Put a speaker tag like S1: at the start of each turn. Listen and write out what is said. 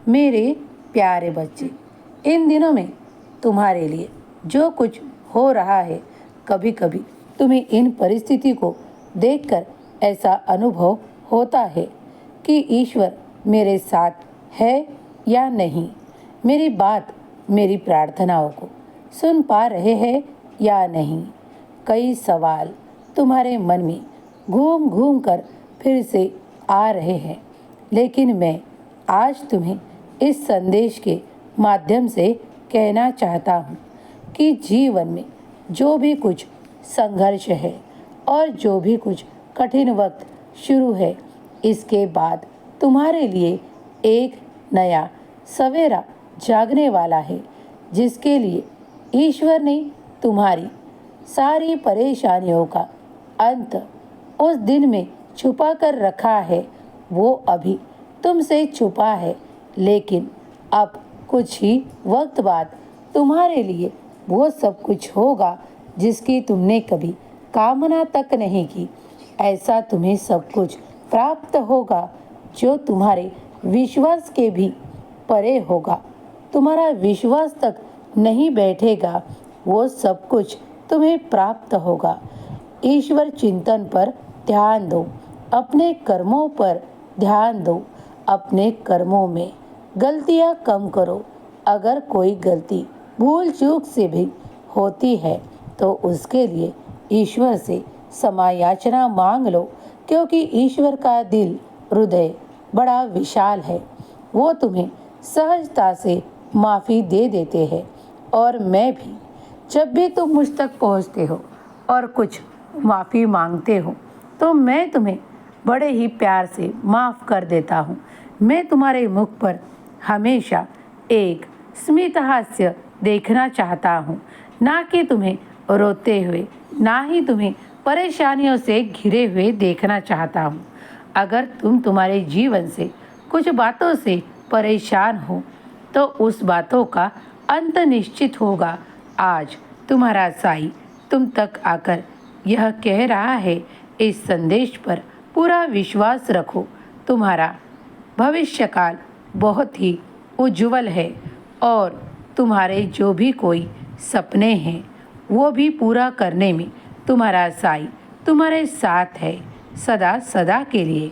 S1: मेरे प्यारे बच्चे, इन दिनों में तुम्हारे लिए जो कुछ हो रहा है, कभी कभी तुम्हें इन परिस्थिति को देखकर ऐसा अनुभव होता है कि ईश्वर मेरे साथ है या नहीं। मेरी बात, मेरी प्रार्थनाओं को सुन पा रहे हैं या नहीं। कई सवाल तुम्हारे मन में घूम घूम कर फिर से आ रहे हैं, लेकिन मैं आज तुम्हें इस संदेश के माध्यम से कहना चाहता हूँ कि जीवन में जो भी कुछ संघर्ष है और जो भी कुछ कठिन वक्त शुरू है, इसके बाद तुम्हारे लिए एक नया सवेरा जागने वाला है, जिसके लिए ईश्वर ने तुम्हारी सारी परेशानियों का अंत उस दिन में छुपा कर रखा है। वो अभी तुमसे छुपा है, लेकिन अब कुछ ही वक्त बाद तुम्हारे लिए वो सब कुछ होगा जिसकी तुमने कभी कामना तक नहीं की। ऐसा तुम्हें सब कुछ प्राप्त होगा जो तुम्हारे विश्वास के भी परे होगा। तुम्हारा विश्वास तक नहीं बैठेगा, वो सब कुछ तुम्हें प्राप्त होगा। ईश्वर चिंतन पर ध्यान दो, अपने कर्मों पर ध्यान दो, अपने कर्मों में गलतियां कम करो। अगर कोई गलती भूल चूक से भी होती है तो उसके लिए ईश्वर से क्षमा याचना मांग लो, क्योंकि ईश्वर का दिल हृदय बड़ा विशाल है। वो तुम्हें सहजता से माफ़ी दे देते हैं। और मैं भी, जब भी तुम मुझ तक पहुँचते हो और कुछ माफ़ी मांगते हो, तो मैं तुम्हें बड़े ही प्यार से माफ़ कर देता हूँ। मैं तुम्हारे मुख पर हमेशा एक स्मित हास्य देखना चाहता हूँ, ना कि तुम्हें रोते हुए, ना ही तुम्हें परेशानियों से घिरे हुए देखना चाहता हूँ। अगर तुम तुम्हारे जीवन से कुछ बातों से परेशान हो तो उस बातों का अंत निश्चित होगा। आज तुम्हारा साईं तुम तक आकर यह कह रहा है, इस संदेश पर पूरा विश्वास रखो। तुम्हारा भविष्यकाल बहुत ही उज्जवल है और तुम्हारे जो भी कोई सपने हैं वो भी पूरा करने में तुम्हारा साईं तुम्हारे साथ है, सदा सदा के लिए।